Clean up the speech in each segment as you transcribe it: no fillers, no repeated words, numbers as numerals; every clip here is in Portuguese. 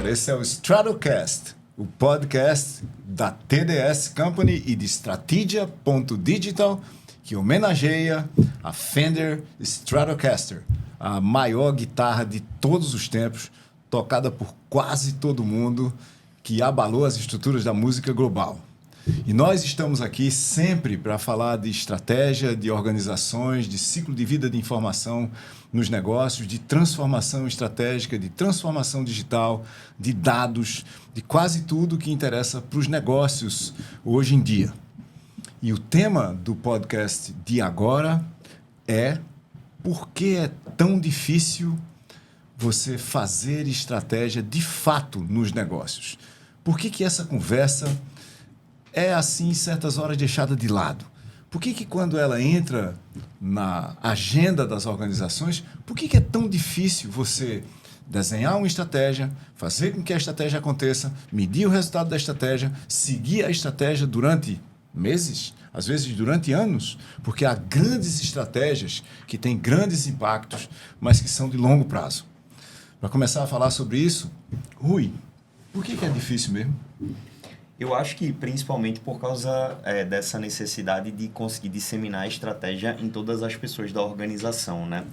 galera, esse é o Stratocast, o podcast da TDS Company e de Strategia.digital, que homenageia a Fender Stratocaster, a maior guitarra de todos os tempos, tocada por quase todo mundo, que abalou as estruturas da música global. E nós estamos aqui sempre para falar de estratégia, de organizações, de ciclo de vida de informação nos negócios, de transformação estratégica, de transformação digital, de dados, de quase tudo que interessa para os negócios hoje em dia. E o tema do podcast de agora é por que é tão difícil você fazer estratégia de fato nos negócios? Por que essa conversa é assim, em certas horas, deixada de lado? Por que quando ela entra na agenda das organizações, por que é tão difícil você desenhar uma estratégia, fazer com que a estratégia aconteça, medir o resultado da estratégia, seguir a estratégia durante meses, às vezes durante anos? Porque há grandes estratégias que têm grandes impactos, mas que são de longo prazo. Para começar a falar sobre isso, Rui, por que é difícil mesmo? Eu acho que principalmente por causa dessa necessidade de conseguir disseminar a estratégia em todas as pessoas da organização, né?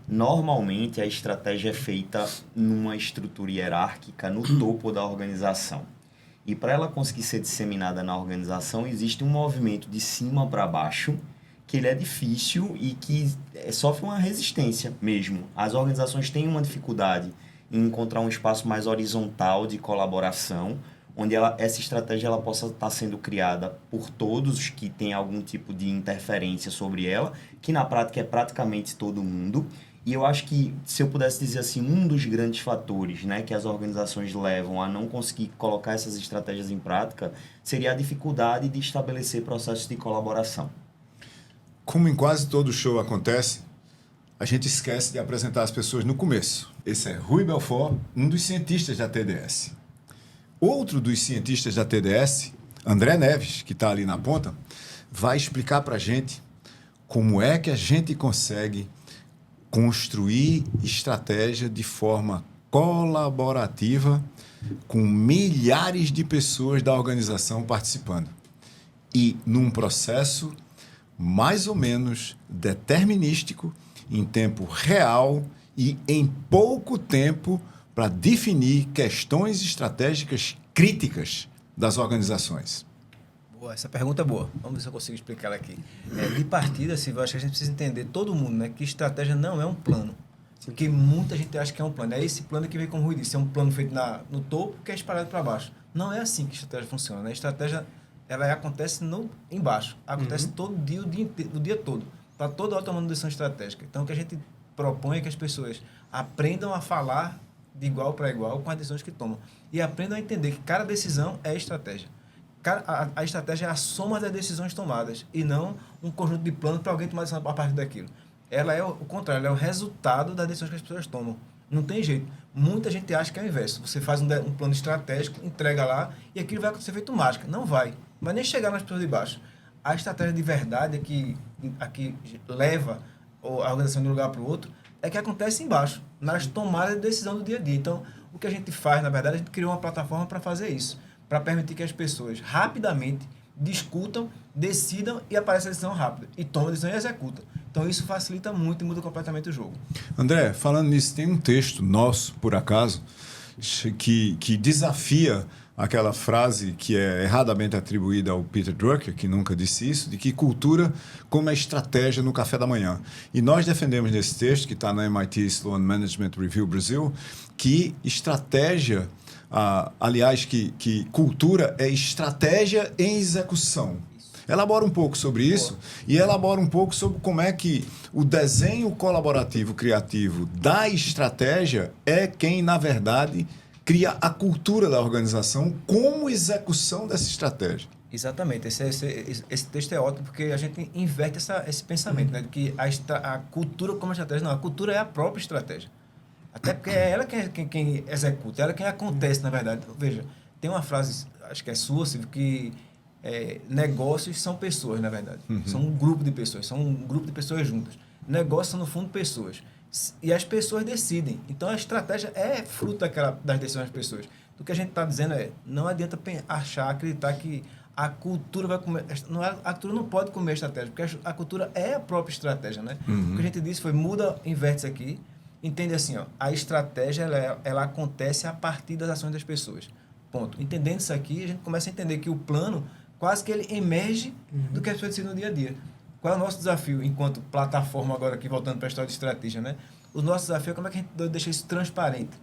Normalmente a estratégia é feita numa estrutura hierárquica no topo da organização. E para ela conseguir ser disseminada na organização, existe um movimento de cima para baixo, que ele é difícil e que sofre uma resistência mesmo. As organizações têm uma dificuldade em encontrar um espaço mais horizontal de colaboração, onde essa estratégia ela possa estar sendo criada por todos que têm algum tipo de interferência sobre ela, que na prática é praticamente todo mundo. E eu acho que, se eu pudesse dizer assim, um dos grandes fatores, né, que as organizações levam a não conseguir colocar essas estratégias em prática seria a dificuldade de estabelecer processos de colaboração. Como em quase todo show acontece, a gente esquece de apresentar as pessoas no começo. Esse é Rui Belfort, um dos cientistas da TDS. Outro dos cientistas da TDS, André Neves, que está ali na ponta, vai explicar para a gente como é que a gente consegue construir estratégia de forma colaborativa com milhares de pessoas da organização participando. E num processo mais ou menos determinístico, em tempo real e em pouco tempo, para definir questões estratégicas críticas das organizações. Boa, essa pergunta é boa. Vamos ver se eu consigo explicar ela aqui. De partida, Silvio, eu acho que a gente precisa entender, todo mundo, né, que estratégia não é um plano. Porque muita gente acha que é um plano. É esse plano que vem, como o Rui disse, é um plano feito no topo que é espalhado para baixo. Não é assim que a estratégia funciona. A estratégia ela acontece embaixo. Acontece todo dia, o dia todo. Está toda hora tomando decisão estratégica. Então, o que a gente propõe é que as pessoas aprendam a falar de igual para igual com as decisões que tomam. E aprendam a entender que cada decisão é estratégia. A estratégia é a soma das decisões tomadas e não um conjunto de planos para alguém tomar decisão a partir daquilo. Ela é o contrário, ela é o resultado das decisões que as pessoas tomam. Não tem jeito. Muita gente acha que é o inverso. Você faz um plano estratégico, entrega lá e aquilo vai acontecer feito mágica. Não vai. Vai nem chegar nas pessoas de baixo. A estratégia de verdade a que leva a organização de um lugar para o outro é que acontece embaixo, nas tomadas de decisão do dia a dia. Então, o que a gente faz, na verdade, a gente criou uma plataforma para fazer isso, para permitir que as pessoas rapidamente discutam, decidam e apareça a decisão rápida. E toma a decisão e executa. Então, isso facilita muito e muda completamente o jogo. André, falando nisso, tem um texto nosso, por acaso, que desafia aquela frase que é erradamente atribuída ao Peter Drucker, que nunca disse isso, de que cultura como é estratégia no café da manhã. E nós defendemos nesse texto, que está na MIT Sloan Management Review Brasil, que estratégia, aliás, que cultura é estratégia em execução. Elabora um pouco sobre isso e elabora um pouco sobre como é que o desenho colaborativo, criativo da estratégia é quem, na verdade, cria a cultura da organização como execução dessa estratégia. Exatamente. Esse texto é ótimo porque a gente inverte esse pensamento, né? De que a cultura como estratégia. Não, a cultura é a própria estratégia. Até porque é ela quem executa, é ela quem acontece, na verdade. Veja, tem uma frase, acho que é sua, Silvio, que negócios são pessoas, na verdade. São um grupo de pessoas, são um grupo de pessoas juntas. Negócios são, no fundo, pessoas. E as pessoas decidem. Então, a estratégia é fruto das decisões das pessoas. O que a gente está dizendo não adianta acreditar que a cultura vai comer... A cultura não pode comer estratégia, porque a cultura é a própria estratégia, né? O que a gente disse foi, inverte aqui, entende assim, ó, a estratégia, ela acontece a partir das ações das pessoas. Ponto. Entendendo isso aqui, a gente começa a entender que o plano, quase que ele emerge do que as pessoas decidem no dia a dia. Qual é o nosso desafio enquanto plataforma agora aqui, voltando para a história de estratégia, né? O nosso desafio é como é que a gente deixa isso transparente.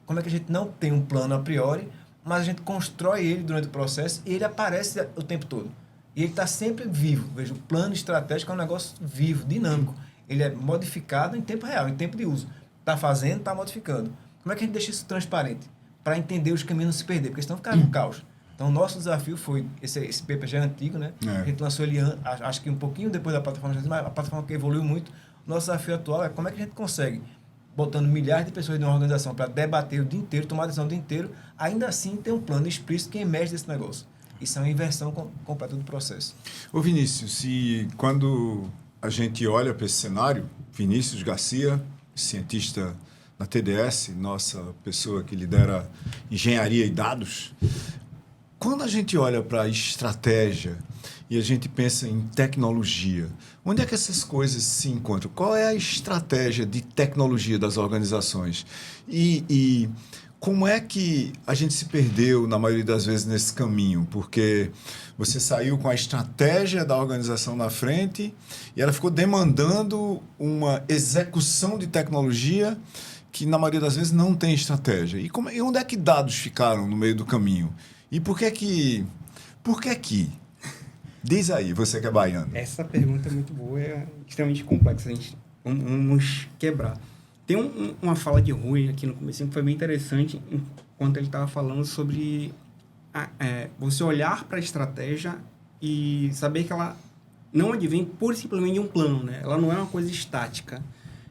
Como é que a gente não tem um plano a priori, mas a gente constrói ele durante o processo e ele aparece o tempo todo. E ele está sempre vivo. Veja, o plano estratégico é um negócio vivo, dinâmico. Ele é modificado em tempo real, em tempo de uso. Está fazendo, está modificando. Como é que a gente deixa isso transparente? Para entender os caminhos não se perder, porque senão fica no caos. Então, o nosso desafio foi, esse paper já é antigo, né? A gente lançou ele, acho que um pouquinho depois da plataforma, mas a plataforma que evoluiu muito. O nosso desafio atual é como é que a gente consegue, botando milhares de pessoas de uma organização para debater o dia inteiro, tomar decisão o dia inteiro, ainda assim ter um plano explícito que emerge desse negócio. Isso é uma inversão completa do processo. Ô Vinícius, e quando a gente olha para esse cenário, Vinícius Garcia, cientista da TDS, nossa pessoa que lidera engenharia e dados, quando a gente olha para a estratégia e a gente pensa em tecnologia, onde é que essas coisas se encontram? Qual é a estratégia de tecnologia das organizações? E como é que a gente se perdeu, na maioria das vezes, nesse caminho? Porque você saiu com a estratégia da organização na frente e ela ficou demandando uma execução de tecnologia que, na maioria das vezes, não tem estratégia. E onde é que dados ficaram no meio do caminho? E por que que... Diz aí, você que é baiano. Essa pergunta é muito boa, é extremamente complexa. A gente vamos quebrar. Tem uma fala de Rui aqui no começo que foi bem interessante, enquanto ele estava falando sobre você olhar para a estratégia e saber que ela não advém pura e simplesmente de um plano, né? Ela não é uma coisa estática,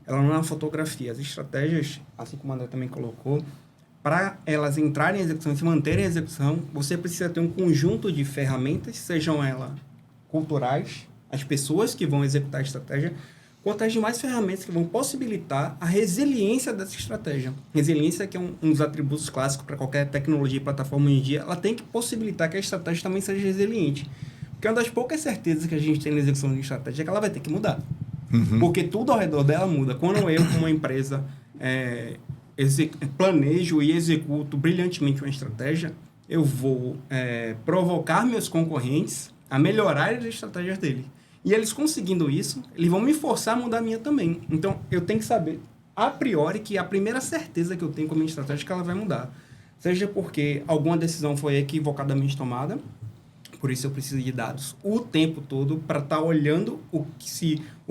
ela não é uma fotografia. As estratégias, assim como o André também colocou, para elas entrarem em execução e se manterem em execução, você precisa ter um conjunto de ferramentas, sejam elas culturais, as pessoas que vão executar a estratégia, quanto as demais ferramentas que vão possibilitar a resiliência dessa estratégia. Resiliência, que é um dos atributos clássicos para qualquer tecnologia e plataforma hoje em dia, ela tem que possibilitar que a estratégia também seja resiliente. Porque uma das poucas certezas que a gente tem na execução de estratégia é que ela vai ter que mudar. Porque tudo ao redor dela muda. Quando eu, como uma empresa, planejo e executo brilhantemente uma estratégia, eu vou provocar meus concorrentes a melhorar as estratégias dele. E eles conseguindo isso, eles vão me forçar a mudar a minha também. Então, eu tenho que saber, a priori, que a primeira certeza que eu tenho com a minha estratégia é que ela vai mudar. Seja porque alguma decisão foi equivocadamente tomada, por isso eu preciso de dados o tempo todo para estar olhando o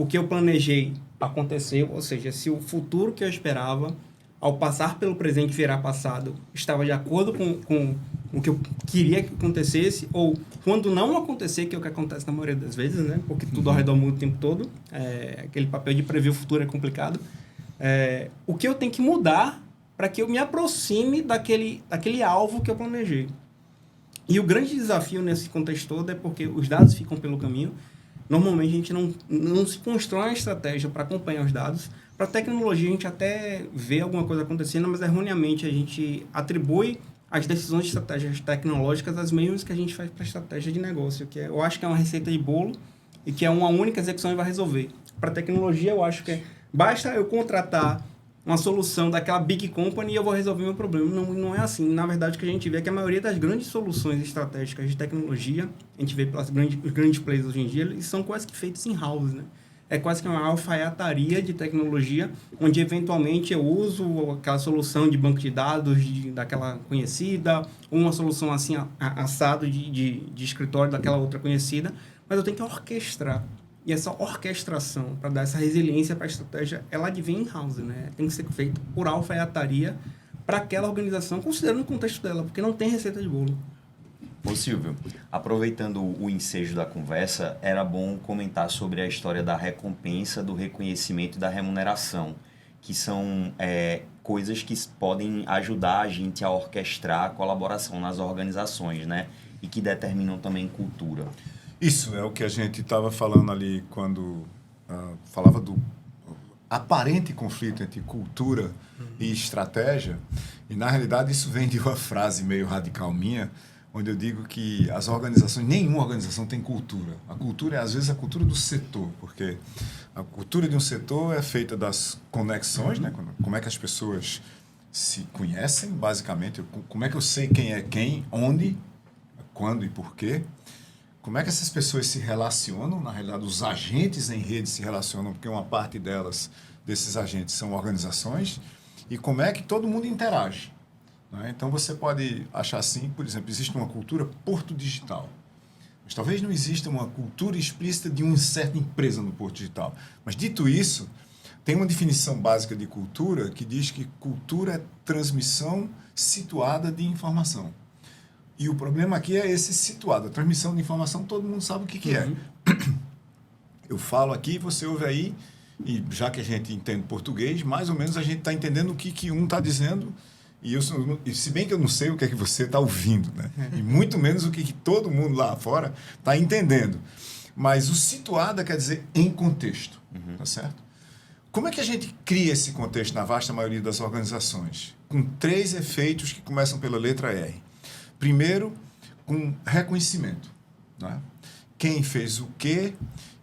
que eu planejei aconteceu, ou seja, se o futuro que eu esperava, ao passar pelo presente e virar passado, estava de acordo com o que eu queria que acontecesse, ou quando não acontecer, que é o que acontece na maioria das vezes, né? Porque tudo ao redor muda o tempo todo, aquele papel de prever o futuro é complicado. O que eu tenho que mudar para que eu me aproxime daquele alvo que eu planejei. E o grande desafio nesse contexto todo é porque os dados ficam pelo caminho. Normalmente a gente não se constrói uma estratégia para acompanhar os dados. Para a tecnologia a gente até vê alguma coisa acontecendo, mas erroneamente a gente atribui as decisões de estratégias tecnológicas as mesmas que a gente faz para a estratégia de negócio, que eu acho que é uma receita de bolo e que é uma única execução e vai resolver. Para a tecnologia eu acho que basta eu contratar uma solução daquela big company e eu vou resolver meu problema. Não é assim. Na verdade, o que a gente vê é que a maioria das grandes soluções estratégicas de tecnologia, a gente vê pelos grandes players hoje em dia, eles são quase que feitos in-house, né? É quase que uma alfaiataria de tecnologia, onde eventualmente eu uso aquela solução de banco de dados daquela conhecida, ou uma solução assim assado de escritório daquela outra conhecida, mas eu tenho que orquestrar. E essa orquestração, para dar essa resiliência para a estratégia, ela advém in-house, né? Tem que ser feita por alfaiataria para aquela organização, considerando o contexto dela, porque não tem receita de bolo. Ô Silvio, aproveitando o ensejo da conversa, era bom comentar sobre a história da recompensa, do reconhecimento e da remuneração, que são coisas que podem ajudar a gente a orquestrar a colaboração nas organizações, né? E que determinam também cultura. Isso é o que a gente estava falando ali quando falava do aparente conflito entre cultura e estratégia, e na realidade isso vem de uma frase meio radical minha, onde eu digo que as organizações, nenhuma organização tem cultura. A cultura é, às vezes, a cultura do setor, porque a cultura de um setor é feita das conexões, né? Como é que as pessoas se conhecem, basicamente, como é que eu sei quem é quem, onde, quando e por quê. Como é que essas pessoas se relacionam? Na realidade, os agentes em rede se relacionam, porque uma parte desses agentes, são organizações. E como é que todo mundo interage? Né? Então, você pode achar assim, por exemplo, existe uma cultura porto digital. Mas talvez não exista uma cultura explícita de uma certa empresa no porto digital. Mas, dito isso, tem uma definição básica de cultura que diz que cultura é transmissão situada de informação. E o problema aqui é esse situado. A transmissão de informação, todo mundo sabe o que é. Eu falo aqui, você ouve aí, e já que a gente entende português, mais ou menos a gente está entendendo o que um está dizendo, e se bem que eu não sei o que é que você está ouvindo, né? E muito menos o que todo mundo lá fora está entendendo. Mas o situado quer dizer em contexto, tá certo? Como é que a gente cria esse contexto na vasta maioria das organizações? Com 3 efeitos que começam pela letra R. Primeiro, com reconhecimento. Né? Quem fez o quê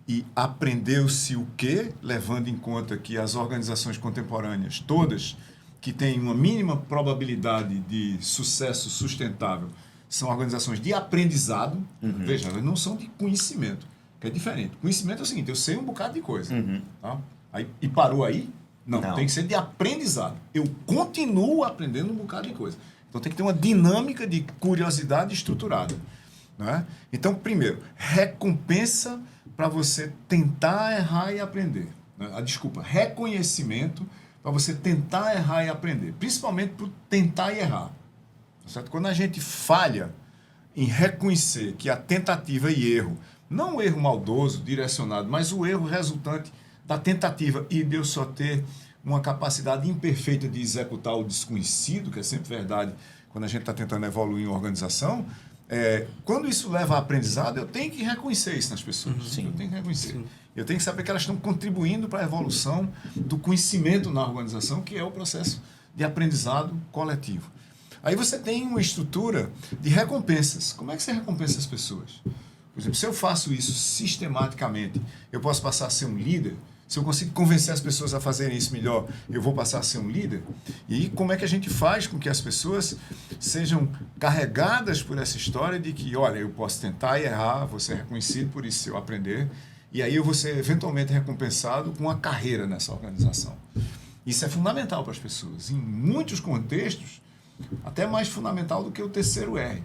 e aprendeu-se o quê, levando em conta que as organizações contemporâneas, todas que têm uma mínima probabilidade de sucesso sustentável, são organizações de aprendizado. Veja, elas não são de conhecimento, que é diferente. Conhecimento é o seguinte, eu sei um bocado de coisa. Tá? E parou aí? Não, tem que ser de aprendizado. Eu continuo aprendendo um bocado de coisa. Então, tem que ter uma dinâmica de curiosidade estruturada. Né? Então, primeiro, recompensa para você tentar errar e aprender. Né? Reconhecimento para você tentar errar e aprender. Principalmente por tentar e errar. Certo? Quando a gente falha em reconhecer que a tentativa e erro, não o erro maldoso, direcionado, mas o erro resultante da tentativa e de eu só ter uma capacidade imperfeita de executar o desconhecido, que é sempre verdade quando a gente está tentando evoluir uma organização, quando isso leva a aprendizado, eu tenho que reconhecer isso nas pessoas. Sim. Eu tenho que reconhecer. Sim. Eu tenho que saber que elas estão contribuindo para a evolução do conhecimento na organização, que é o processo de aprendizado coletivo. Aí você tem uma estrutura de recompensas. Como é que você recompensa as pessoas? Por exemplo, se eu faço isso sistematicamente, eu posso passar a ser um líder. Se eu consigo convencer as pessoas a fazerem isso melhor, eu vou passar a ser um líder. E como é que a gente faz com que as pessoas sejam carregadas por essa história de que, olha, eu posso tentar e errar, vou ser reconhecido por isso se eu aprender, e aí eu vou ser eventualmente recompensado com uma carreira nessa organização. Isso é fundamental para as pessoas. Em muitos contextos, até mais fundamental do que o terceiro R,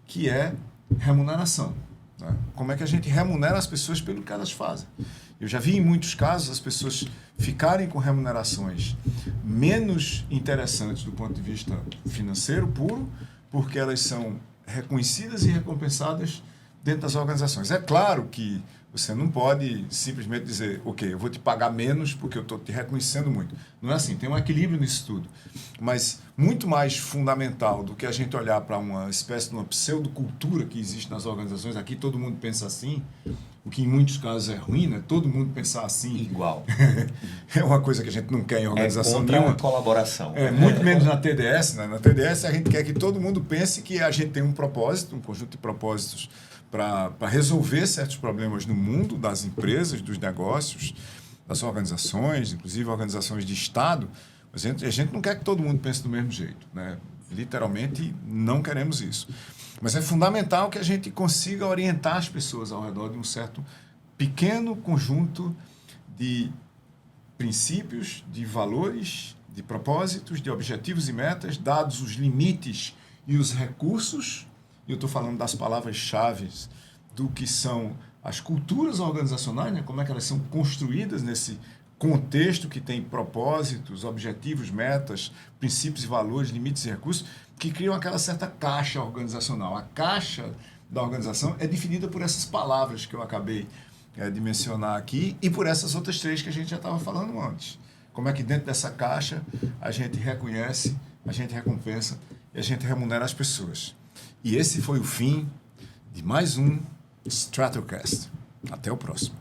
que é remuneração. Né? Como é que a gente remunera as pessoas pelo que elas fazem? Eu já vi em muitos casos as pessoas ficarem com remunerações menos interessantes do ponto de vista financeiro puro, porque elas são reconhecidas e recompensadas dentro das organizações. É claro que você não pode simplesmente dizer, ok, eu vou te pagar menos porque eu estou te reconhecendo muito. Não é assim, tem um equilíbrio nisso tudo. Mas muito mais fundamental do que a gente olhar para uma espécie de uma pseudocultura que existe nas organizações, aqui todo mundo pensa assim, o que em muitos casos é ruim, né? Todo mundo pensar assim. Igual. É uma coisa que a gente não quer em organização contra nenhuma. a colaboração. Muito menos na TDS. Né? Na TDS a gente quer que todo mundo pense que a gente tem um propósito, um conjunto de propósitos para resolver certos problemas no mundo, das empresas, dos negócios, das organizações, inclusive organizações de Estado. A gente não quer que todo mundo pense do mesmo jeito. Né? Literalmente, não queremos isso. Mas é fundamental que a gente consiga orientar as pessoas ao redor de um certo pequeno conjunto de princípios, de valores, de propósitos, de objetivos e metas, dados os limites e os recursos. E eu estou falando das palavras-chave do que são as culturas organizacionais, né? Como é que elas são construídas nesse contexto que tem propósitos, objetivos, metas, princípios e valores, limites e recursos, que criam aquela certa caixa organizacional. A caixa da organização é definida por essas palavras que eu acabei de mencionar aqui e por essas outras 3 que a gente já estava falando antes. Como é que dentro dessa caixa a gente reconhece, a gente recompensa e a gente remunera as pessoas. E esse foi o fim de mais um Stratocast. Até o próximo.